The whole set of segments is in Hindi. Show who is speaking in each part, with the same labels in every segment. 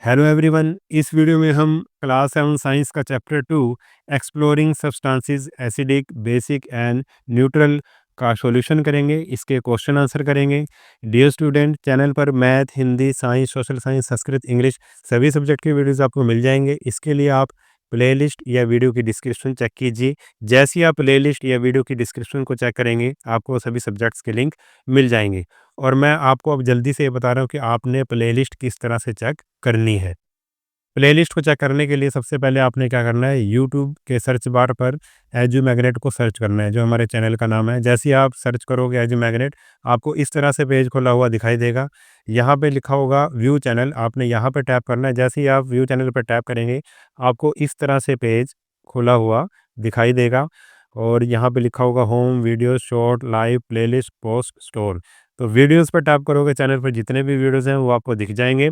Speaker 1: हेलो एवरीवन, इस वीडियो में हम क्लास 7 साइंस का chapter 2 exploring substances acidic basic and neutral का सॉल्यूशन करेंगे। इसके क्वेश्चन आंसर करेंगे। डियर स्टूडेंट, चैनल पर math, Hindi, science, social science, Sanskrit, English सभी सब्जेक्ट के वीडियोस आपको मिल जाएंगे। इसके लिए आप प्लेलिस्ट या वीडियो की डिस्क्रिप्शन चेक कीजिए। जैसे ही आप प्लेलिस्ट या वीडियो की डिस्क्रिप्शन को चेक करेंगे, आपको सभी सब्जेक्ट्स के लिंक मिल जाएंगे। और मैं आपको अब जल्दी से ये बता रहा हूँ कि आपने प्लेलिस्ट किस तरह से चेक करनी है। प्लेलिस्ट को चेक करने के लिए सबसे पहले आपने क्या करना है, यूट्यूब के सर्च बार पर एजू मैग्नेट को सर्च करना है, जो हमारे चैनल का नाम है। जैसे ही आप सर्च करोगे एजू मैग्नेट, आपको इस तरह से पेज खुला हुआ दिखाई देगा। यहाँ पे लिखा होगा व्यू चैनल, आपने यहाँ पे टैप करना है। जैसे ही आप व्यू चैनल पर टैप करेंगे, आपको इस तरह से पेज खुला हुआ दिखाई देगा। और यहाँ पे लिखा होगा home, video, short, live, playlist, post, store. तो वीडियोस पर टैप करोगे, चैनल पर जितने भी वीडियोस हैं वो आपको दिख जाएंगे।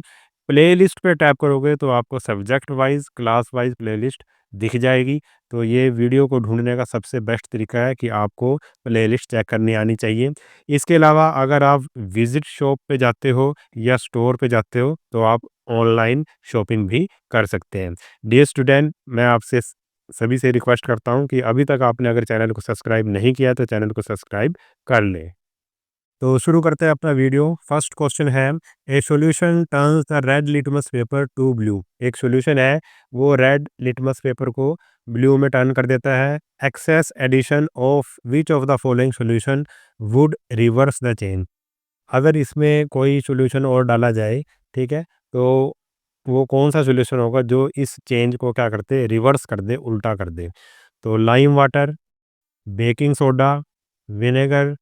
Speaker 1: प्लेलिस्ट पे टैप करोगे तो आपको subject wise, class wise playlist दिख जाएगी। तो ये वीडियो को ढूंढने का सबसे बेस्ट तरीका है कि आपको प्लेलिस्ट चेक करनी आनी चाहिए। इसके अलावा अगर आप विजिट शॉप पे जाते हो या स्टोर पे जाते हो, तो आप ऑनलाइन शॉपिंग भी कर सकते हैं। डियर स्टूडेंट, मैं आपसे सभी से रिक्वेस्ट करता हूँ कि अभी तक आपने अगर चैनल को सब्सक्राइब नहीं किया तो चैनल को सब्सक्राइब कर लें। तो शुरू करते हैं अपना वीडियो। फर्स्ट क्वेश्चन है, a solution turns the red litmus paper to blue. एक सॉल्यूशन है, वो रेड लिटमस पेपर को ब्लू में टर्न कर देता है। Excess addition of which of the following solution would reverse the change. अगर इसमें कोई सॉल्यूशन और डाला जाए, ठीक है, तो वो कौन सा सॉल्यूशन होगा जो इस चेंज को क्या करते, रिवर्स कर दे, उल्टा कर दे। तो lime water, baking soda, vinegar,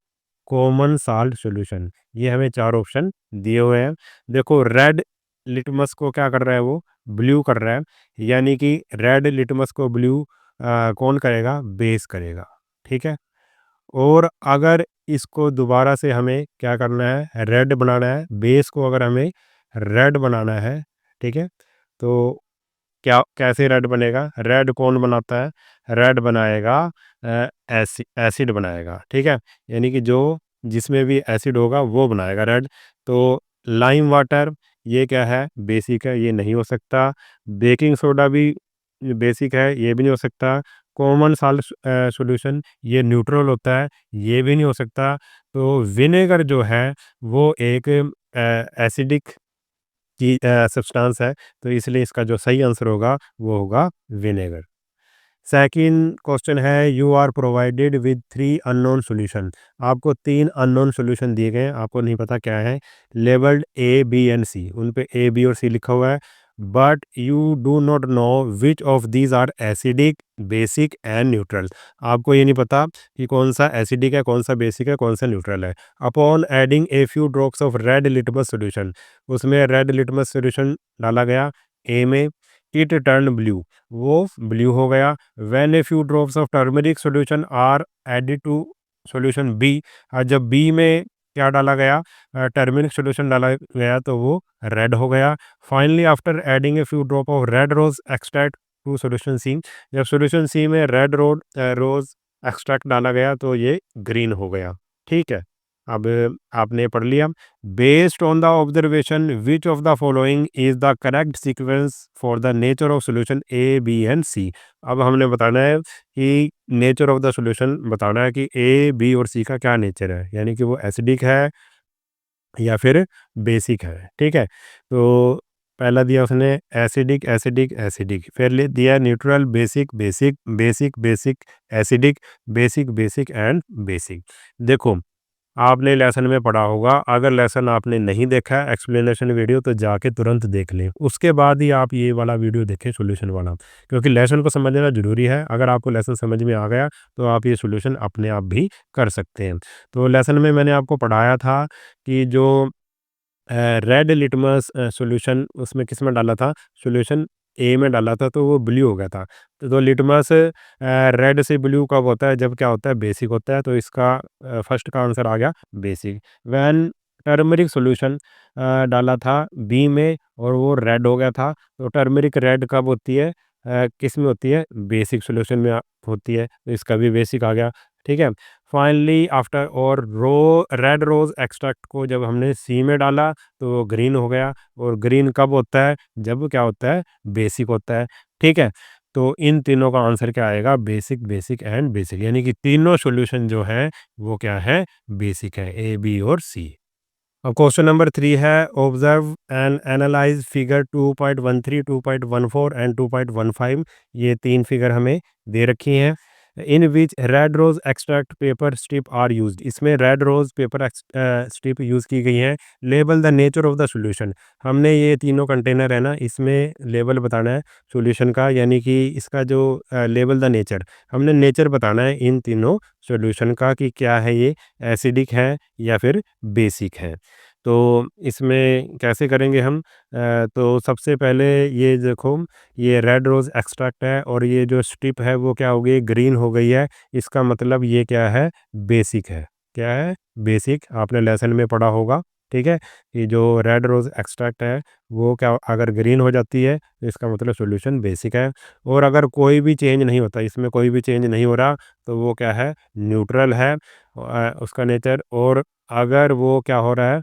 Speaker 1: common salt solution. ये हमें चार ऑप्शन दिए हुए हैं। देखो, रेड लिटमस को क्या कर रहा है, वो ब्लू कर रहा है। यानी कि रेड लिटमस को ब्लू कौन करेगा, बेस करेगा। ठीक है। और अगर इसको दोबारा से हमें क्या करना है, रेड बनाना है, बेस को अगर हमें रेड बनाना है, ठीक है, तो क्या कैसे रेड बनेगा, रेड कौन बनाता है, रेड बनाएगा एसिड बनाएगा। ठीक है। यानी कि जो जिसमें भी एसिड होगा वो बनाएगा रेड। तो लाइम वाटर, ये क्या है, बेसिक है, ये नहीं हो सकता। बेकिंग सोडा भी बेसिक है, ये भी नहीं हो सकता। कॉमन साल्ट सॉल्यूशन, ये न्यूट्रल होता है, ये भी नहीं हो सकता। तो विनेगर जो है वो एक एसिडिक की सब्सटेंस है। तो इसलिए इसका जो सही आंसर होगा वो होगा विनेगर। सेकंड क्वेश्चन है, you are provided with 3 unknown solution. आपको 3 अननोन सॉल्यूशन दिए गए हैं, आपको नहीं पता क्या है। Labelled A, B and C, उन पे ए, बी और सी लिखा हुआ है। But you do not know which of these are acidic, basic and neutral. आपको ये नहीं पता कि कौन सा एसिडिक है, कौन सा बेसिक है, कौन सा न्यूट्रल है। Upon adding a few drops of red litmus solution, उसमें रेड लिटमस सॉल्यूशन डाला गया ए में, इट टर्न ब्लू, वो ब्लू हो गया। When a few drops of turmeric solution are added to solution B, जब बी में क्या डाला गया, टर्मरिक सॉल्यूशन डाला गया, तो वो रेड हो गया। Finally after adding a few drop of red rose extract to solution C, जब सॉल्यूशन सी में रेड रोज एक्सट्रैक्ट डाला गया तो ये ग्रीन हो गया। ठीक है। अब आपने पढ़ लिया। Based on the observation which of the following is the correct sequence for the nature of solution A, B and C. अब हमने बताना है कि नेचर ऑफ द सॉल्यूशन बताना है कि ए, बी और सी का क्या नेचर है, यानी कि वो एसिडिक है या फिर बेसिक है। ठीक है। तो पहला दिया उसने एसिडिक, एसिडिक, एसिडिक, फिर दिया neutral, basic, basic, basic, basic, acidic, basic, basic and basic. देखो, आपने लेसन में पढ़ा होगा, अगर लेसन आपने नहीं देखा है एक्सप्लेनेशन वीडियो, तो जाके तुरंत देख लें, उसके बाद ही आप ये वाला वीडियो देखें सॉल्यूशन वाला, क्योंकि लेसन को समझना ज़रूरी है। अगर आपको लेसन समझ में आ गया तो आप ये सॉल्यूशन अपने आप भी कर सकते हैं। तो लेसन में मैंने आपको पढ़ाया था कि जो रेड लिटमस सॉल्यूशन उसमें किस में डाला था, सॉल्यूशन ए में डाला था, तो वो ब्लू हो गया था। तो लिटमस रेड से ब्लू कब होता है, जब क्या होता है, बेसिक होता है। तो इसका फर्स्ट का आंसर आ गया बेसिक। वैन टर्मरिक सॉल्यूशन डाला था बी में और वो रेड हो गया था। तो टर्मरिक रेड कब होती है, किस में होती है, बेसिक सॉल्यूशन में होती है, तो इसका भी बेसिक आ गया। ठीक है। फाइनली आफ्टर और रो रेड रोज़ एक्सट्रैक्ट को जब हमने सी में डाला तो वो ग्रीन हो गया, और ग्रीन कब होता है? जब क्या होता है? बेसिक होता है, ठीक है। तो इन तीनों का आंसर क्या आएगा? बेसिक, बेसिक एंड बेसिक, यानी कि तीनों सॉल्यूशन जो हैं वो क्या है? बेसिक है, ए, बी और सी। अब क्वेश्चन नंबर 3 है, observe and analyse figure 2.13, 2.14 and 2.15। ये 3 फिगर हमें दे रखी हैं। In which red rose extract paper strip are used. इसमें red rose paper strip use की गई है। Label the nature of the solution. हमने ये तीनों कंटेनर है ना, इसमें लेबल बताना है सॉल्यूशन का, यानी कि इसका जो लेबल द नेचर, हमने नेचर बताना है इन तीनों सॉल्यूशन का कि क्या है, ये एसिडिक है या फिर बेसिक है। तो इसमें कैसे करेंगे हम? तो सबसे पहले ये देखो, ये रेड रोज़ एक्सट्रैक्ट है और ये जो स्ट्रिप है वो क्या हो गई? ग्रीन हो गई है। इसका मतलब ये क्या है? बेसिक है। क्या है? बेसिक। आपने लेसन में पढ़ा होगा, ठीक है? ये जो रेड रोज़ एक्सट्रैक्ट है वो क्या, अगर ग्रीन हो जाती है तो इसका मतलब सॉल्यूशन बेसिक है। और अगर कोई भी चेंज नहीं होता, इसमें कोई भी चेंज नहीं हो रहा, तो वो क्या है? न्यूट्रल है उसका नेचर। और अगर वो क्या हो रहा है?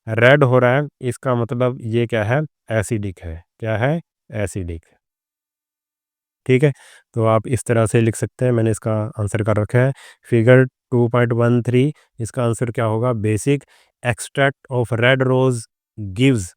Speaker 1: रेड हो रहा है, इसका मतलब ये क्या है? एसिडिक है। क्या है? एसिडिक। ठीक है? तो आप इस तरह से लिख सकते हैं, मैंने इसका आंसर कर रखा है। फिगर 2.13, इसका आंसर क्या होगा? Basic. Extract of red rose gives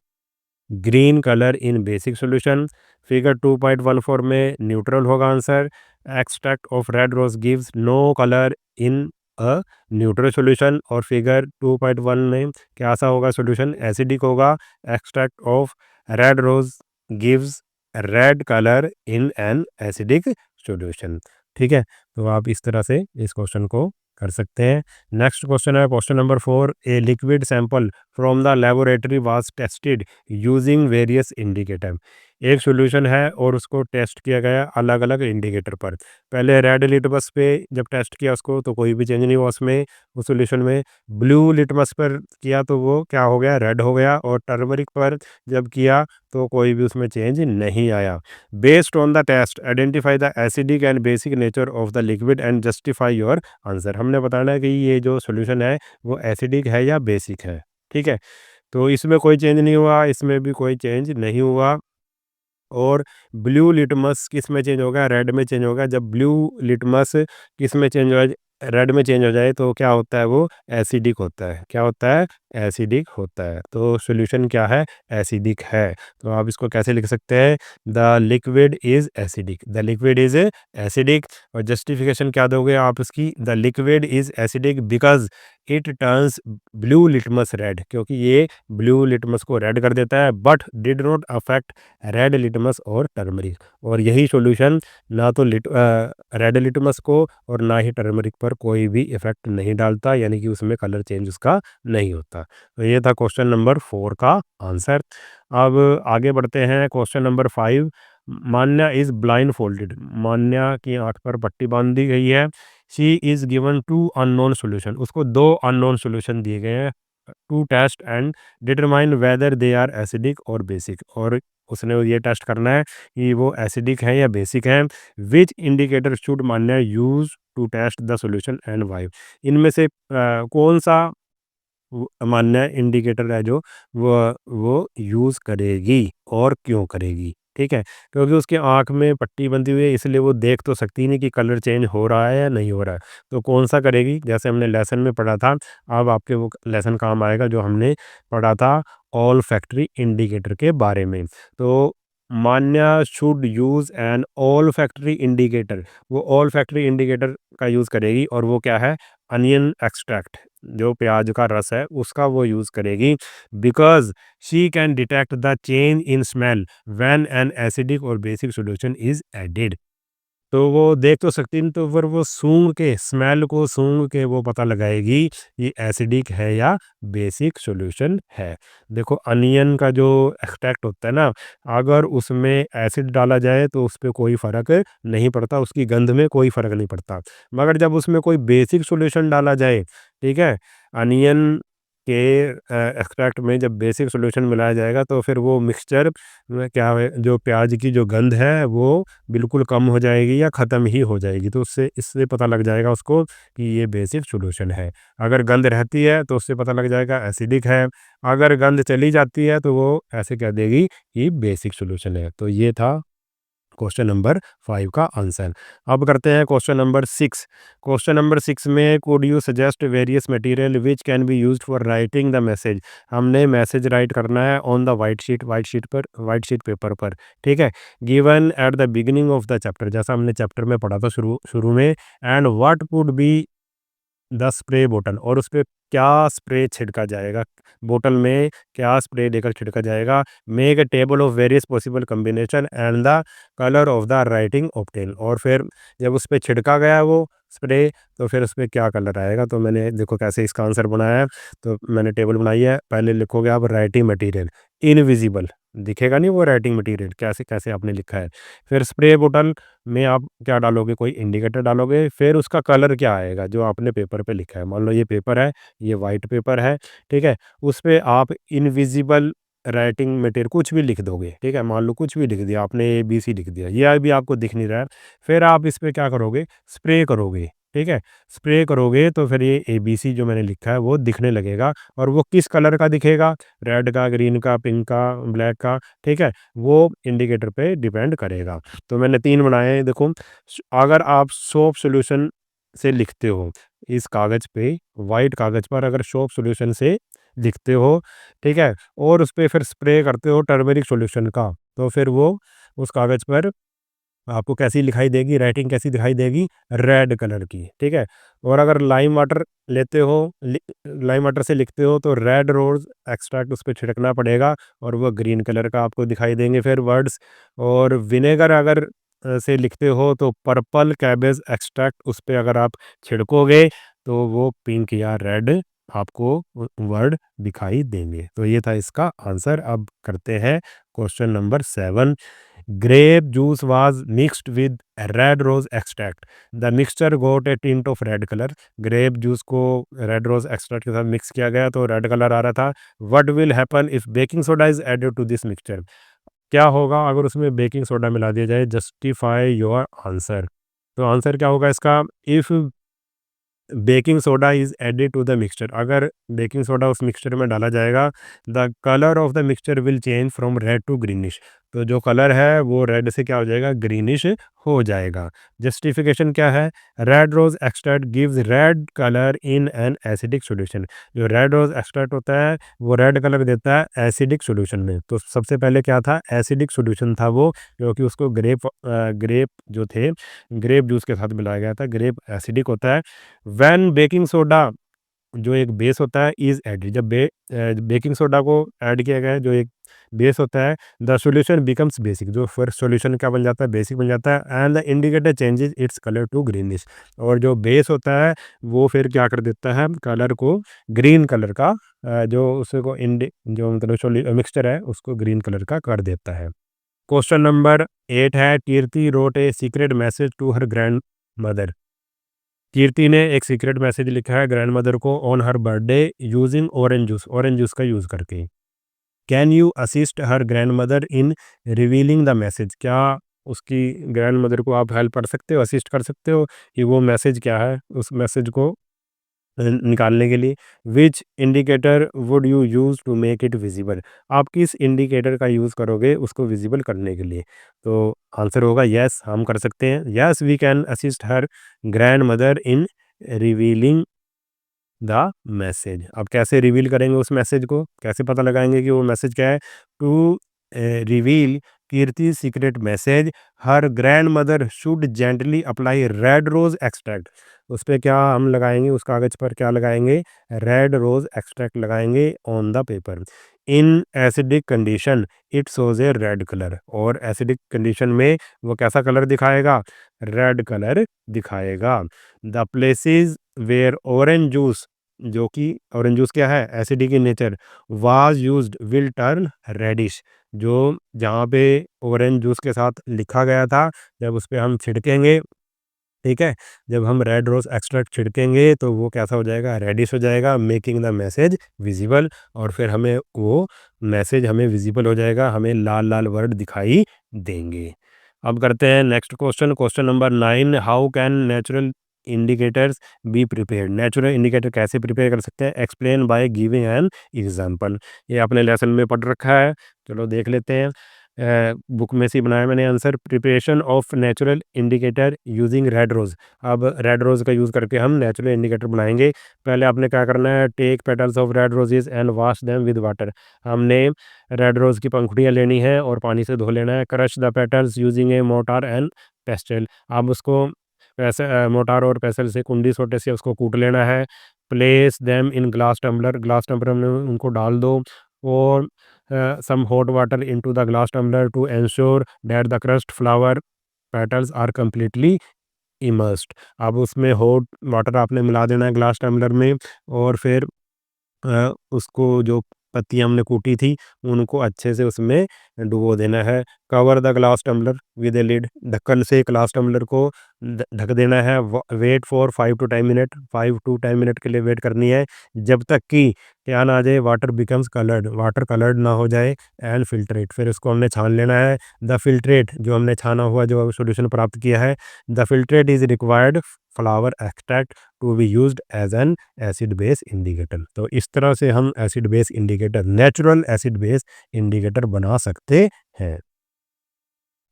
Speaker 1: green colour in basic solution. Figure 2.14 में न्यूट्रल होगा answer. Extract of red rose gives no colour in a neutral solution. और फिगर 2.1 में क्या सा होगा सॉल्यूशन? एसिडिक होगा। Extract of red rose gives red colour in an acidic solution. ठीक है, तो आप इस तरह से इस क्वेश्चन को कर सकते हैं। नेक्स्ट क्वेश्चन है question number 4। A liquid sample from the laboratory was tested using various indicator. एक सॉल्यूशन है और उसको टेस्ट किया गया अलग अलग इंडिकेटर पर। पहले रेड लिटमस पे जब टेस्ट किया उसको तो कोई भी चेंज नहीं हुआ उसमें, उस सॉल्यूशन में। ब्लू लिटमस पर किया तो वो क्या हो गया? रेड हो गया। और टर्मरिक पर जब किया तो कोई भी उसमें चेंज नहीं आया। Based on the test identify the acidic and basic nature of the liquid and justify your answer. हमने बताना है कि ये जो सॉल्यूशन है वो एसिडिक है या बेसिक है। ठीक है, तो इसमें कोई चेंज नहीं हुआ, इसमें भी कोई चेंज नहीं हुआ। और ब्लू लिटमस किस में चेंज होगा? रेड में चेंज होगा। जब ब्लू लिटमस किस में चेंज हो, रेड में चेंज हो जाए तो क्या होता है? वो एसिडिक होता है। क्या होता है? एसिडिक होता है। तो सॉल्यूशन क्या है? एसिडिक है। तो आप इसको कैसे लिख सकते हैं? The liquid is acidic. The liquid is acidic. और जस्टिफिकेशन क्या दोगे आप इसकी? The liquid is acidic because it turns blue litmus red, क्योंकि ये ब्लू लिटमस को रेड कर देता है, but did not affect red litmus और टर्मरिक। और यही सॉल्यूशन ना तो रेड लिटमस को और ना ही टर्मरिक पर कोई भी इफेक्ट नहीं डालता, यानी कि उसमें कलर चेंज उसका नहीं होता। तो ये था क्वेश्चन नंबर 4 का आंसर। अब आगे बढ़ते हैं question number 5। Manya is blind folded. Manya की आंख पर पट्टी बांध दी गई है। She is given two unknown solution. उसको दो अननोन सॉल्यूशन दिए गए हैं to test and determine whether they are acidic और बेसिक। और उसने ये टेस्ट करना है कि वो एसिडिक है या बेसिक है। Which indicator should Manya use to test the solution and why. इनमें से कौन सा मान्य इंडिकेटर है जो वो यूज़ करेगी और क्यों करेगी? ठीक है, क्योंकि उसकी आँख में पट्टी बंधी हुई है, इसलिए वो देख तो सकती नहीं कि कलर चेंज हो रहा है या नहीं हो रहा है। तो कौन सा करेगी? जैसे हमने लेसन में पढ़ा था, अब आपके वो लेसन काम आएगा जो हमने पढ़ा था ऑल फैक्ट्री इंडिकेटर के बारे में। तो Manya should use an olfactory indicator. वो ऑल फैक्ट्री इंडिकेटर का यूज़ करेगी, और वो क्या है? अनियन एक्सट्रैक्ट, जो प्याज का रस है उसका वो यूज़ करेगी। Because she can detect the change in smell when an acidic और बेसिक सॉल्यूशन इज एडेड। तो वो देख तो सकती नहीं, तो फिर वो सूंघ के, स्मेल को सूंघ के वो पता लगाएगी ये एसिडिक है या बेसिक सॉल्यूशन है। देखो अनियन का जो एक्सट्रैक्ट होता है ना, अगर उसमें एसिड डाला जाए तो उस पे कोई फ़र्क नहीं पड़ता, उसकी गंध में कोई फ़र्क नहीं पड़ता। मगर जब उसमें कोई बेसिक सॉल्यूशन डाला जाए, ठीक है, अनियन के एक्सट्रैक्ट में जब बेसिक सॉल्यूशन मिलाया जाएगा तो फिर वो मिक्सचर में क्या है, जो प्याज की जो गंध है वो बिल्कुल कम हो जाएगी या ख़त्म ही हो जाएगी। तो उससे इससे पता लग जाएगा उसको कि ये बेसिक सॉल्यूशन है। अगर गंध रहती है तो उससे पता लग जाएगा एसिडिक है। अगर गंध चली जाती है तो वो ऐसे कह देगी कि बेसिक सॉल्यूशन है। तो ये था क्वेश्चन नंबर 5 का आंसर। अब करते हैं क्वेश्चन नंबर 6। क्वेश्चन नंबर 6 में could you suggest various material which can be used for writing the message. हमने मैसेज राइट करना है on the white sheet paper पर। ठीक है, given at the beginning of the chapter, जैसा हमने चैप्टर में पढ़ा था शुरू शुरू में। And what would be the spray बोतल, और उस पे क्या स्प्रे छिड़का जाएगा, बोतल में क्या स्प्रे देकर छिड़का जाएगा। Make a table of various possible combination and the colour of the writing obtain. और फिर जब उस पे छिड़का गया वो स्प्रे तो फिर उस पे क्या कलर आएगा। तो मैंने देखो कैसे इसका आंसर बनाया है। तो मैंने टेबल बनाई है। पहले लिखोगे आप राइटिंग मटेरियल इनविजिबल, दिखेगा नहीं वो राइटिंग मटेरियल, कैसे कैसे आपने लिखा है। फिर स्प्रे बोतल में आप क्या डालोगे, कोई इंडिकेटर डालोगे। फिर उसका कलर क्या आएगा जो आपने पेपर पे लिखा है। मान लो ये पेपर है, ये वाइट पेपर है, ठीक है। उस पे आप इनविजिबल राइटिंग मटेरियल कुछ भी लिख दोगे, ठीक है। मान लो कुछ भी लिख दिया आपने, ABC लिख दिया, ये अभी आपको दिख नहीं रहा है। फिर आप इस पे क्या करोगे, स्प्रे करोगे, ठीक है। स्प्रे करोगे तो फिर ये ABC जो मैंने लिखा है वो दिखने लगेगा। और वो किस कलर का दिखेगा, रेड का, ग्रीन का, पिंक का, ब्लैक का, ठीक है। वो इंडिकेटर पे डिपेंड करेगा। तो मैंने 3 बनाए हैं देखो। अगर आप सोप सॉल्यूशन से लिखते हो इस कागज़ पे, वाइट कागज़ पर अगर सोप सॉल्यूशन से लिखते हो, ठीक है, और उस पे फिर स्प्रे करते हो टर्मरिक सॉल्यूशन का, तो फिर वो उस कागज़ पर आपको कैसी दिखाई देगी, राइटिंग कैसी दिखाई देगी, रेड कलर की, ठीक है। और अगर लाइम वाटर लेते हो, लाइम वाटर से लिखते हो तो रेड रोज़ एक्सट्रैक्ट उस पे छिड़कना पड़ेगा और वो ग्रीन कलर का आपको दिखाई देंगे फिर वर्ड्स। और विनेगर अगर से लिखते हो तो पर्पल कैबेज एक्सट्रैक्ट उस पे अगर आप छिड़कोगे तो वो पिंक या रेड आपको वर्ड दिखाई देंगे। तो ये था इसका आंसर। अब करते हैं question number 7। Grape juice was mixed with red rose extract, the mixture got a tint of red colour. Grape juice को रेड रोज एक्सट्रैक्ट के साथ मिक्स किया गया तो रेड कलर आ रहा था। What will happen if baking soda is added to this mixture. क्या होगा अगर उसमें बेकिंग सोडा मिला दिया जाए। Justify your answer. तो आंसर क्या होगा इसका, if baking soda is added to the mixture, अगर बेकिंग सोडा उस मिक्सचर में डाला जाएगा, the colour of the mixture will change from red to greenish. तो जो कलर है वो रेड से क्या हो जाएगा, ग्रीनिश हो जाएगा। जस्टिफिकेशन क्या है, red rose extract gives red colour in an acidic solution. जो रेड रोज एक्सट्रैक्ट होता है वो रेड कलर देता है एसिडिक सॉल्यूशन में। तो सबसे पहले क्या था, एसिडिक सॉल्यूशन था वो, क्योंकि उसको ग्रेप जो थे, ग्रेप जूस के साथ मिलाया गया था। ग्रेप एसिडिक होता है। व्हेन बेकिंग सोडा जो एक बेस होता है इज़ एडेड, जब बेकिंग सोडा को ऐड किया गया है जो एक बेस होता है, द सॉल्यूशन बिकम्स बेसिक, जो फिर सॉल्यूशन क्या बन जाता है, बेसिक बन जाता है। And the indicator changes its colour to greenish, और जो बेस होता है वो फिर क्या कर देता है, कलर को ग्रीन कलर का, जो उसको इंडि जो मतलब मिक्सचर है उसको ग्रीन कलर का कर देता है। क्वेश्चन नंबर 8 है, Kirti wrote a secret message to her grand mother. Kirti ने एक सीक्रेट मैसेज लिखा है ग्रैंडमदर को on her birthday using orange juice का यूज़ करके। Can you assist her grandmother in revealing the message. क्या उसकी ग्रैंडमदर को आप हेल्प कर सकते हो, असिस्ट कर सकते हो कि वो मैसेज क्या है, उस मैसेज को निकालने के लिए। Which indicator would you use to make it visible. आप किस इंडिकेटर का यूज़ करोगे उसको विजिबल करने के लिए। तो आंसर होगा यस, हम कर सकते हैं। Yes we can assist her grand mother in revealing the message. अब कैसे रिवील करेंगे उस मैसेज को, कैसे पता लगाएंगे कि वो मैसेज क्या है। To reveal Kirti secret message, her grand mother should gently apply red rose extract. उस पर क्या हम लगाएंगे, उस कागज़ पर क्या लगाएंगे, रेड रोज एक्सट्रैक्ट लगाएंगे on the paper. In acidic condition it shows a red colour, और एसिडिक कंडीशन में वो कैसा कलर दिखाएगा, रेड कलर दिखाएगा। The places where orange juice, जो कि ऑरेंज जूस क्या है, acidic in nature, was used will turn reddish. जो जहाँ पे ऑरेंज जूस के साथ लिखा गया था, जब उस पे हम छिड़केंगे ठीक है? जब हम रेड रोज़ एक्सट्रैक्ट छिड़केंगे तो वो कैसा हो जाएगा, रेडिश हो जाएगा, मेकिंग द मैसेज विज़िबल, और फिर हमें वो मैसेज हमें विज़िबल हो जाएगा, हमें लाल-लाल वर्ड दिखाई देंगे। अब करते हैं next question, question number 9, how can natural indicators be prepared? Natural indicator कैसे प्रिपेयर कर सकते हैं? Explain by giving an example. ये आपने लेसन में पढ़ रखा है, चलो देख लेते हैं। बुक में से ही बनाया मैंने answer, preparation of natural indicator using red rose. अब रेड रोज़ का यूज़ करके हम नेचुरल इंडिकेटर बनाएंगे। पहले आपने क्या करना है, take petals of red roses and wash them with water. हमने रेड रोज़ की पंखुड़ियाँ लेनी है और पानी से धो लेना है। Crush the petals using A motor and pastel. अब उसको मोटार और पेसल से, कुंडी सोटे से उसको कूट लेना है। Place them in glass tumbler, glass tumbler में उनको डाल दो, और some hot water into the glass tumbler to ensure that the crushed flower petals are completely immersed। अब उसमें हॉट वाटर आपने मिला देना है ग्लास टम्बलर में, और फिर उसको जो पत्तियाँ हमने कूटी थी उनको अच्छे से उसमें डुबो देना है। Cover the glass tumbler with a lid, ढक्कन से ग्लास टम्बलर को ढक देना है। Wait for 5 to 10 minute, 5 to 10 minute के लिए वेट करनी है, जब तक कि क्या ना आ जाए, water becomes coloured, water coloured ना हो जाए, एंड फिल्ट्रेट, फिर उसको हमने छान लेना है। द फिल्ट्रेट, जो हमने छाना हुआ जो सोल्यूशन प्राप्त किया है, the filtrate is required flower extract to be used as an acid base indicator. तो इस तरह से हम acid base indicator, natural acid base indicator बना सकते हैं।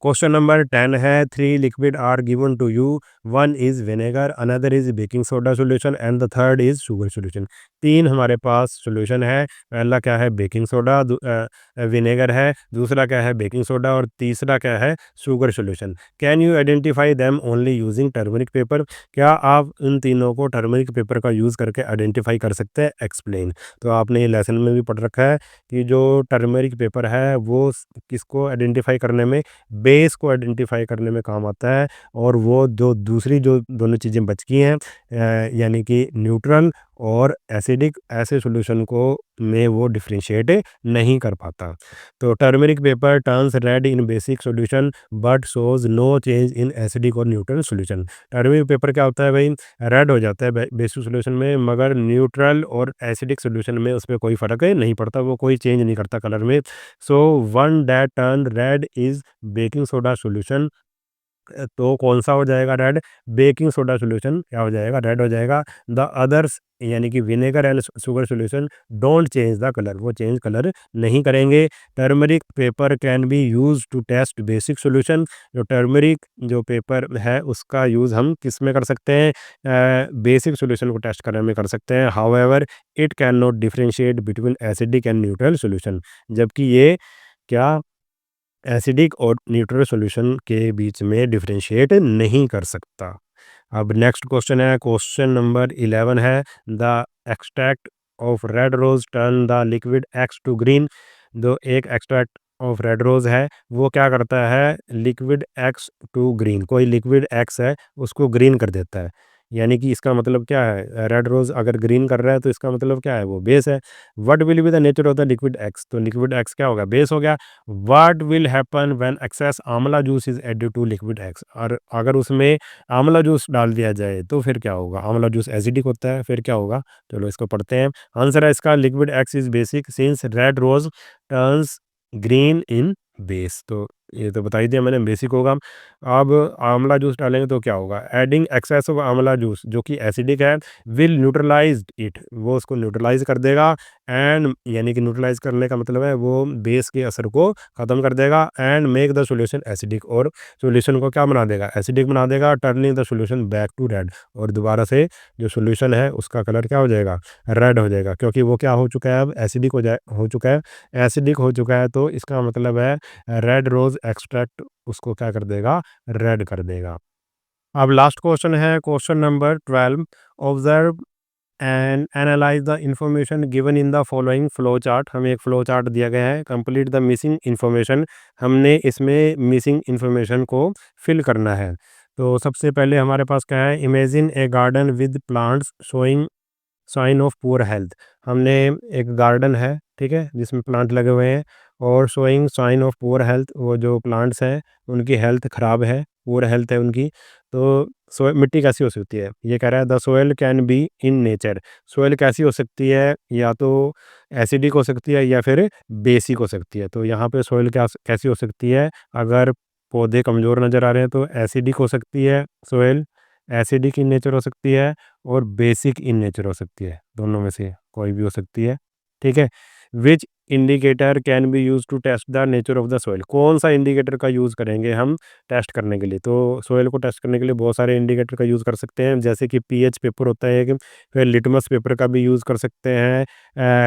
Speaker 1: क्वेश्चन नंबर 10 है, three liquid are given to you, one is vinegar, another is baking soda solution and the third is sugar solution. तीन हमारे पास सॉल्यूशन है, पहला क्या है, बेकिंग सोडा, विनेगर है, दूसरा क्या है, बेकिंग सोडा, और तीसरा क्या है, sugar solution. Can you identify them only using turmeric paper? क्या आप इन तीनों को टर्मरिक पेपर का यूज़ करके आइडेंटिफाई कर सकते हैं? एक्सप्लेन। तो आपने ये लेसन में भी पढ़ रखा है कि जो टर्मरिक पेपर है वो किसको आइडेंटिफाई करने में, बेस को आइडेंटिफाई करने में काम आता है, और वो जो दूसरी जो दोनों चीज़ें बच गई हैं, यानी कि न्यूट्रल और एसिडिक, ऐसे सॉल्यूशन को में वो डिफरेंशिएट नहीं कर पाता। तो turmeric paper turns red in basic solution but shows no change in acidic और न्यूट्रल सॉल्यूशन। टर्मरिक पेपर क्या होता है भाई, रेड हो जाता है बेसिक सॉल्यूशन में, मगर न्यूट्रल और एसिडिक सॉल्यूशन में उसमें कोई फ़र्क नहीं पड़ता, वो कोई चेंज नहीं करता कलर में। So one that turn red is baking soda solution. तो कौन सा हो जाएगा रेड, बेकिंग सोडा सॉल्यूशन क्या हो जाएगा, रेड हो जाएगा। द अदर्स यानी कि vinegar and sugar solution don't change the colour, वो चेंज कलर नहीं करेंगे। Turmeric paper can be use to test basic solution. जो टर्मरिक जो पेपर है उसका यूज़ हम किस में कर सकते हैं, बेसिक सॉल्यूशन को टेस्ट करने में कर सकते हैं। However it can not differentiate between acidic and neutral solution, जबकि ये क्या, एसिडिक और न्यूट्रल सॉल्यूशन के बीच में डिफरेंशिएट नहीं कर सकता। अब नेक्स्ट क्वेश्चन है, क्वेश्चन नंबर 11 है, the extract of red rose turn the liquid X to green. जो एक एक्सट्रैक्ट ऑफ रेड रोज है वो क्या करता है, लिक्विड एक्स टू ग्रीन, कोई लिक्विड एक्स है उसको ग्रीन कर देता है। यानी कि इसका मतलब क्या है, रेड रोज अगर ग्रीन कर रहा है तो इसका मतलब क्या है, वो बेस है। What will be the nature of the liquid X? तो लिक्विड एक्स क्या होगा, बेस हो गया। What will happen when excess amla juice is added to liquid X? और अगर उसमें आंवला जूस डाल दिया जाए तो फिर क्या होगा, आंवला जूस एसिडिक होता है, फिर क्या होगा? चलो इसको पढ़ते हैं। आंसर है इसका, liquid X is basic since red rose turns green in base. तो ये तो बता ही दिया मैंने, बेसिक होगा। अब आंवला जूस डालेंगे तो क्या होगा, एडिंग एक्सेस ऑफ आंवला जूस जो कि एसिडिक है, विल न्यूट्रलाइज इट, वो उसको न्यूट्रलाइज कर देगा। एंड यानी कि न्यूट्रलाइज करने का मतलब है वो बेस के असर को ख़त्म कर देगा, and make the solution acidic, और सॉल्यूशन को क्या बना देगा, एसिडिक बना देगा। Turning the solution back to red, और दोबारा से जो सॉल्यूशन है उसका कलर क्या हो जाएगा, रेड हो जाएगा, क्योंकि वो क्या हो चुका है, अब एसिडिक हो चुका है, एसिडिक हो चुका है, तो इसका मतलब है रेड रोज एक्सट्रैक्ट उसको क्या कर देगा, रेड कर देगा। अब लास्ट क्वेश्चन है, question number 12, observe and analyse the information given in the following flow chart. हमें एक फ्लो चार्ट दिया गया है, कंप्लीट द मिसिंग इंफॉर्मेशन। हमने इसमें मिसिंग इंफॉर्मेशन को फिल करना है। तो सबसे पहले हमारे पास क्या है, imagine a garden with plants showing sign of poor health. हमने एक गार्डन है, ठीक है, जिसमें प्लांट लगे हुए हैं, और showing sign of poor health, वो जो प्लांट्स हैं उनकी हेल्थ ख़राब है, पुअर हेल्थ है उनकी। तो मिट्टी कैसी हो सकती है? ये कह रहा है the soil can be in nature. Soil कैसी हो सकती है? या तो एसिडिक हो सकती है या फिर बेसिक हो सकती है। तो यहाँ पे सोइल कैसी हो सकती है? अगर पौधे कमज़ोर नज़र आ रहे हैं तो एसिडिक हो सकती है सोइल, एसिडिक इन नेचर हो सकती है और बेसिक इन नेचर हो सकती है। दोनों में से कोई भी हो सकती है, ठीक है? Which indicator can be used to test the nature of the soil? कौन-सा इंडिकेटर का यूज़ करेंगे हम टेस्ट करने के लिए? तो सोइल को टेस्ट करने के लिए बहुत सारे इंडिकेटर का यूज़ कर सकते हैं, जैसे कि पीएच पेपर होता है एक, फिर लिटमस पेपर का भी यूज़ कर सकते हैं,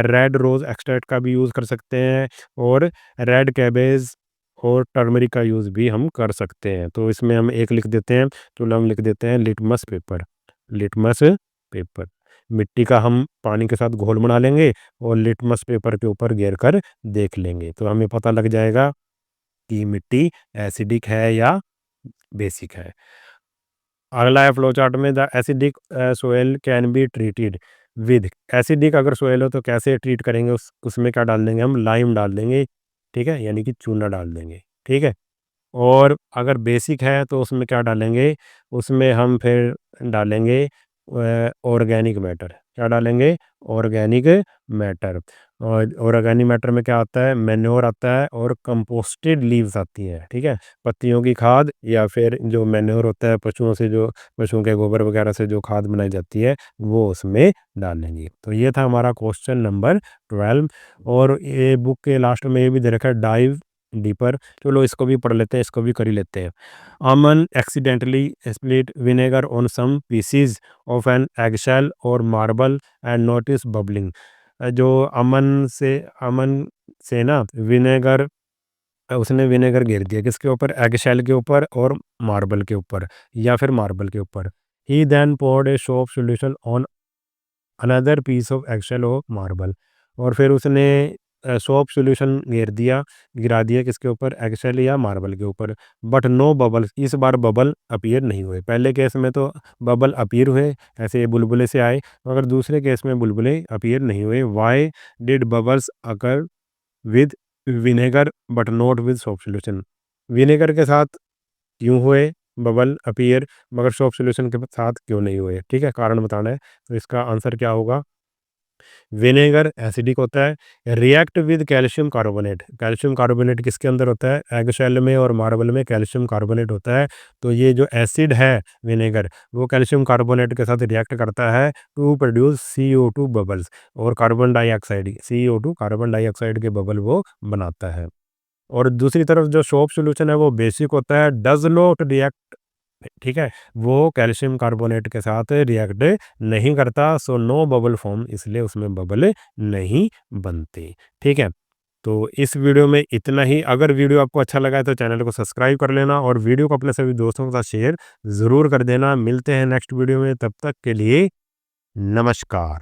Speaker 1: रेड रोज़ एक्सट्रैक्ट का भी यूज़ कर सकते हैं और रेड कैबेज और टर्मरिक का यूज़ भी हम कर सकते हैं। तो इसमें हम एक लिख देते हैं, तो हम लिख देते हैं लिटमस पेपर, लिटमस पेपर। मिट्टी का हम पानी के साथ घोल बना लेंगे और लिटमस पेपर के ऊपर घेर कर देख लेंगे, तो हमें पता लग जाएगा कि मिट्टी एसिडिक है या बेसिक है। अगला है फ्लो चार्ट में the acidic soil can be treated with. Acidic अगर सोइल हो तो कैसे ट्रीट करेंगे? उसमें क्या डाल देंगे? हम लाइम डाल देंगे, ठीक है, यानी कि चूना डाल देंगे, ठीक है। और अगर बेसिक है तो उसमें क्या डालेंगे? उसमें हम फिर डालेंगे ऑर्गेनिक मैटर। क्या डालेंगे? Organic matter. और ऑर्गेनिक मैटर में क्या आता है? मैन्योर आता है और कंपोस्टेड लीव्स आती हैं, ठीक है। पत्तियों की खाद या फिर जो मैन्योर होता है पशुओं से, जो पशुओं के गोबर वगैरह से जो खाद बनाई जाती है वो उसमें डालेंगे। तो ये था हमारा क्वेश्चन नंबर 12। और ये बुक के लास्ट में ये भी दे रखा है डाइव डीपर। चलो इसको भी पढ़ लेते हैं, इसको भी कर ही लेते हैं। Aman accidentally split vinegar on some pieces of an eggshell और मार्बल एंड नोटिस बबलिंग। जो अमन से ना विनेगर, उसने विनेगर घेर दिया किसके ऊपर? एगशेल के ऊपर और मार्बल के ऊपर, या फिर मार्बल के ऊपर। He then poured a soap solution on another piece of eggshell और मार्बल। और फिर उसने सोप सॉल्यूशन गिरा दिया किसके ऊपर? एगशेल या मार्बल के ऊपर। बट नो बबल्स, इस बार बबल अपीयर नहीं हुए। पहले केस में तो बबल अपीयर हुए, ऐसे बुलबुले से आए, मगर दूसरे केस में बुलबुले अपीयर नहीं हुए। Why did bubbles occur with vinegar but not with soap solution? Vinegar के साथ क्यों हुए बबल अपीयर, मगर सोप सॉल्यूशन के साथ क्यों नहीं हुए? ठीक है, कारण बताना है। तो इसका आंसर क्या होगा? विनेगर एसिडिक होता है, react with calcium carbonate. Calcium carbonate किसके अंदर होता है? एगशेल में और मार्बल में कैल्शियम कार्बोनेट होता है। तो ये जो एसिड है विनेगर, वो कैल्शियम कार्बोनेट के साथ रिएक्ट करता है टू प्रोड्यूस CO2 बबल्स, और carbon dioxide, CO2 carbon dioxide के बबल वो बनाता है। और दूसरी तरफ जो सोप सॉल्यूशन है वो बेसिक होता है, डज नॉट रिएक्ट, ठीक है, वो कैल्शियम कार्बोनेट के साथ रिएक्ट नहीं करता। सो नो बबल फॉर्म, इसलिए उसमें बबल नहीं बनते, ठीक है। तो इस वीडियो में इतना ही। अगर वीडियो आपको अच्छा लगा है तो चैनल को सब्सक्राइब कर लेना और वीडियो को अपने सभी दोस्तों के साथ शेयर ज़रूर कर देना। मिलते हैं नेक्स्ट वीडियो में, तब तक के लिए नमस्कार।